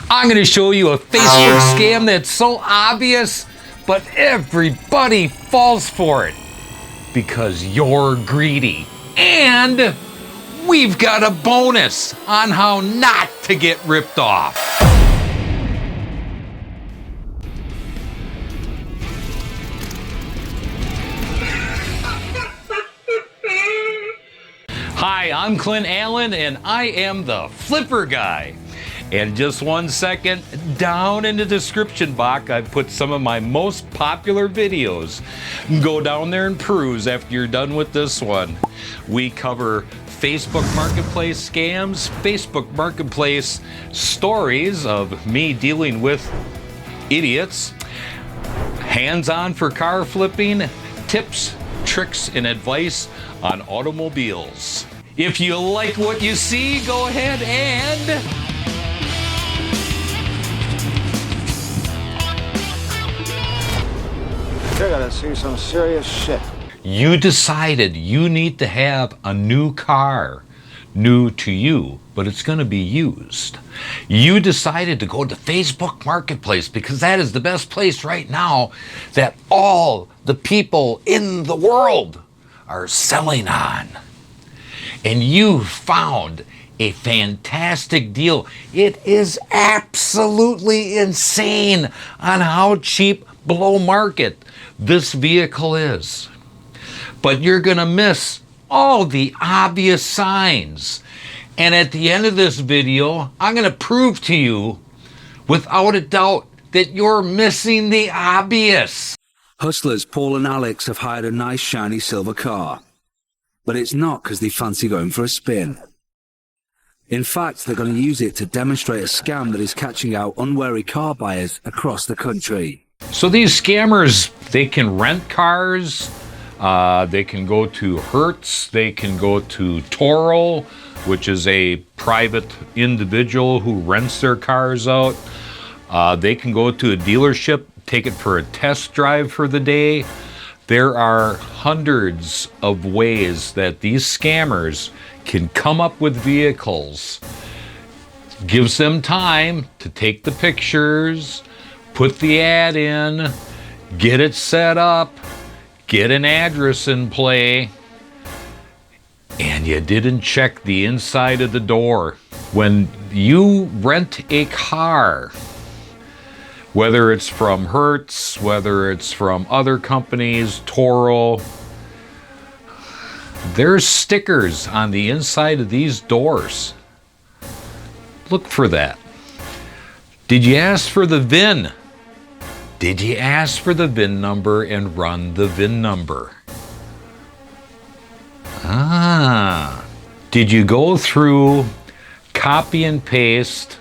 I'm going to show you a Facebook scam that's so obvious, but everybody falls for it because you're greedy. And we've got a bonus on how not to get ripped off. Hi, I'm Clint Allen, and I am the Flipper Guy. And just 1 second, down in the description box, I've put some of my most popular videos. Go down there and peruse after you're done with this one. We cover Facebook Marketplace scams, Facebook Marketplace stories of me dealing with idiots, hands-on for car flipping, tips, tricks, and advice on automobiles. If you like what you see, go ahead and You're gonna see some serious shit. you decided you need to have a new car, new to you, but it's going to be used. You decided to go to Facebook Marketplace because that is the best place right now that all the people in the world are selling on. And you found a fantastic deal. It is absolutely insane on how cheap below market this vehicle is. But you're going to miss all the obvious signs. And at the end of this video, I'm going to prove to you without a doubt that you're missing the obvious. Hustlers Paul and Alex have hired a nice shiny silver car. But it's not because they fancy going for a spin. In fact, they're going to use it to demonstrate a scam that is catching out unwary car buyers across the country. So these scammers, they can rent cars, they can go to Hertz, they can go to Toro, which is a private individual who rents their cars out. They can go to a dealership, take it for a test drive for the day. There are hundreds of ways that these scammers can come up with vehicles. Gives them time to take the pictures, put the ad in, get it set up, get an address in play, and you didn't check the inside of the door. When you rent a car, whether it's from Hertz, whether it's from other companies, Toro, there's stickers on the inside of these doors. Look for that. Did you ask for the VIN? Did you ask for the VIN number and run the VIN number? Did you go through, copy and paste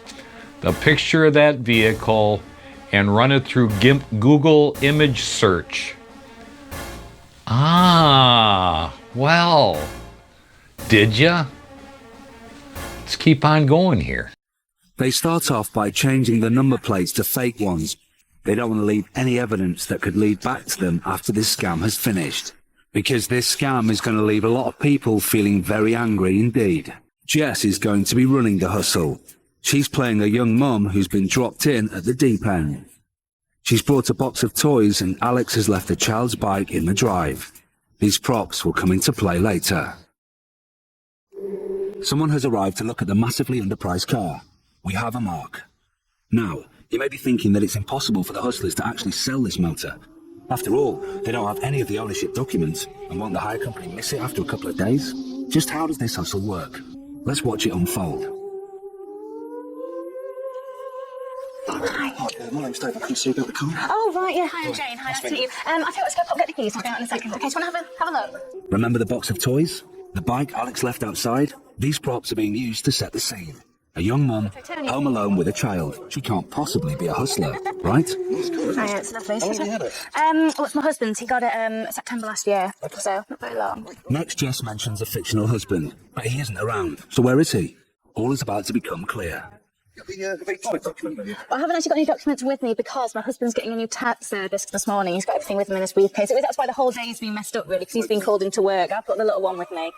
the picture of that vehicle and run it through Google image search? Well, did ya? Let's keep on going here. They start off by changing the number plates to fake ones. They don't want to leave any evidence that could lead back to them after this scam has finished. Because this scam is going to leave a lot of people feeling very angry indeed. Jess is going to be running the hustle. She's playing a young mum who's been dropped in at the deep end. She's brought a box of toys and Alex has left a child's bike in the drive. These props will come into play later. Someone has arrived to look at the massively underpriced car. We have a mark. Now, you may be thinking that it's impossible for the hustlers to actually sell this motor. After all, they don't have any of the ownership documents, and won't the hire company miss it after a couple of days? Just how does this hustle work? Let's watch it unfold. Hi. My name's Dave. I can see you about the car. Oh, right, yeah. Hi, I'm Jane. Hi, nice to meet you. I tell you, let's go pop get the keys. I'll be out in a second. Okay, so you want to have a look? Remember the box of toys? The bike Alex left outside? These props are being used to set the scene. A young mum, home alone with a child. She can't possibly be a hustler, right? Oh, yeah, it's lovely. How long have you had it? Well, it's my husband's. He got it September last year, so not very long. Next, Jess mentions a fictional husband, but he isn't around. So where is he? All is about to become clear. I haven't actually got any documents with me because my husband's getting a new tax service this morning. He's got everything with him in his briefcase. That's why the whole day's been messed up, really, because he's been called into work. I've got the little one with me.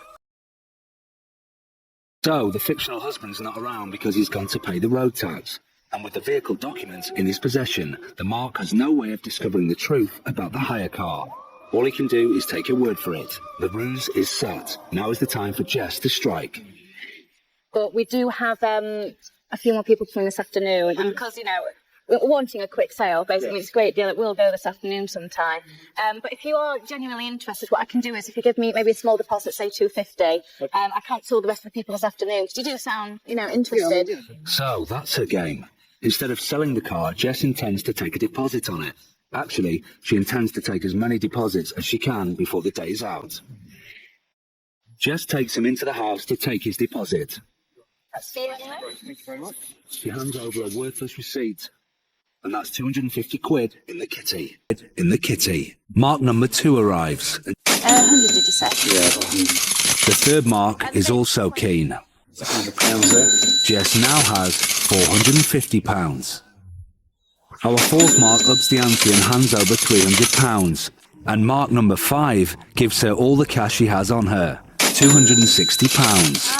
So, the fictional husband's not around because he's gone to pay the road tax. And with the vehicle documents in his possession, the Mark has no way of discovering the truth about the hire car. All he can do is take your word for it. The ruse is set. Now is the time for Jess to strike. But we do have a few more people coming this afternoon, and because, you know, we're wanting a quick sale, basically, it's a great deal. It will go this afternoon sometime. But if you are genuinely interested, what I can do is, if you give me maybe a small deposit, say $250, I cancel the rest of the people this afternoon, because you do sound, you know, interested. So that's her game. Instead of selling the car, Jess intends to take a deposit on it. Actually, she intends to take as many deposits as she can before the day's out. Jess takes him into the house to take his deposit. That's for you anyway. Thank you very much. She hands over a worthless receipt. And that's 250 quid in the kitty. Mark number 2 arrives. 100, did you say? The third Mark is also keen. £100 there. Jess now has £450. Our fourth Mark ups the ante and hands over £300. And Mark number 5 gives her all the cash she has on her, £260.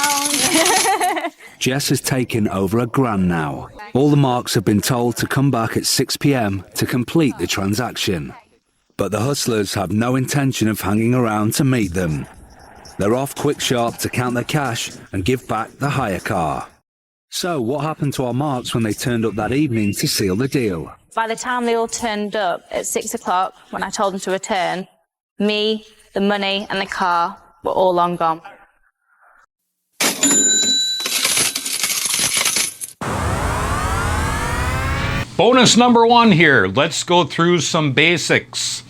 Jess has taken over £1,000 now. All the Marks have been told to come back at 6 p.m. to complete the transaction. But the hustlers have no intention of hanging around to meet them. They're off quick sharp to count their cash and give back the hire car. So what happened to our Marks when they turned up that evening to seal the deal? By the time they all turned up at 6 o'clock, when I told them to return, me, the money and the car were all long gone. Bonus number 1 here. Let's go through some basics.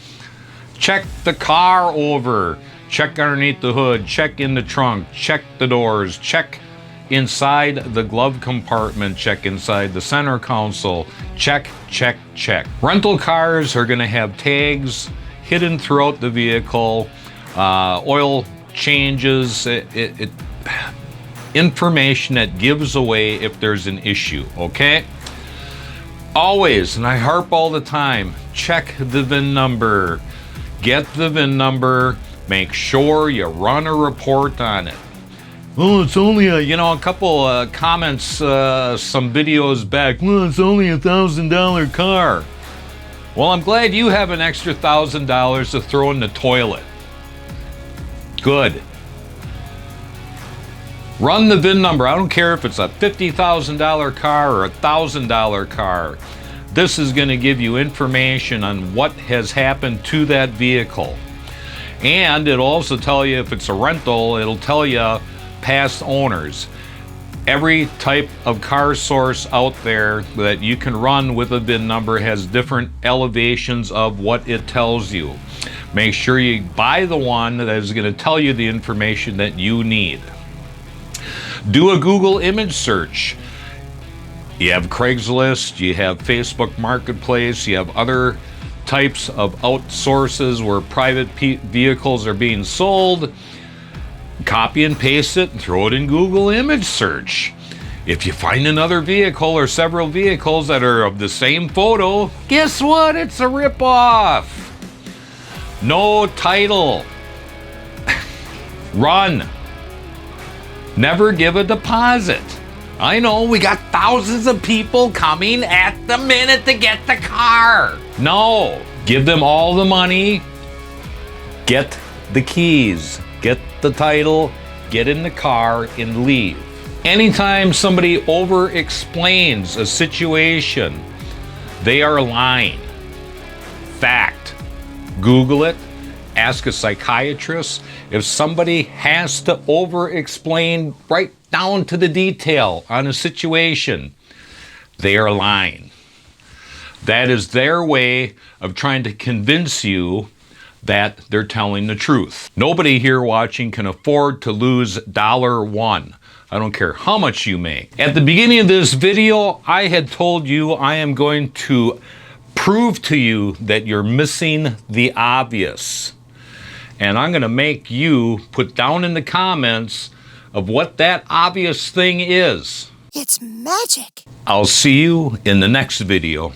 Check the car over. Check underneath the hood. Check in the trunk. Check the doors. Check inside the glove compartment. Check inside the center console. Check, check, check. Rental cars are going to have tags hidden throughout the vehicle. Oil changes. Information that gives away if there's an issue, okay? Always, and I harp all the time, check the VIN number. Get the VIN number. Make sure you run a report on it. Oh, it's only a couple comments some videos back. Well, it's only $1,000 car. Well, I'm glad you have an extra $1,000 to throw in the toilet. Good. Run the VIN number. I don't care if it's a $50,000 car or a $1,000 car. This is going to give you information on what has happened to that vehicle. And it'll also tell you if it's a rental, it'll tell you past owners. Every type of car source out there that you can run with a VIN number has different elevations of what it tells you. Make sure you buy the one that is going to tell you the information that you need. Do a Google image search. You have Craigslist, you have Facebook Marketplace, you have other types of outsources where private vehicles are being sold. Copy and paste it and throw it in Google image search. If you find another vehicle or several vehicles that are of the same photo, guess what? It's a ripoff. No title. Run. Never give a deposit. I know we got thousands of people coming at the minute to get the car. No, give them all the money, get the keys, get the title, get in the car and leave. Anytime somebody over-explains a situation, they are lying. Fact. Google it. Ask a psychiatrist. If somebody has to over-explain right down to the detail on a situation, they are lying. That is their way of trying to convince you that they're telling the truth. Nobody here watching can afford to lose $1. I don't care how much you make. At the beginning of this video, I had told you I am going to prove to you that you're missing the obvious. And I'm going to make you put down in the comments of what that obvious thing is. It's magic. I'll see you in the next video.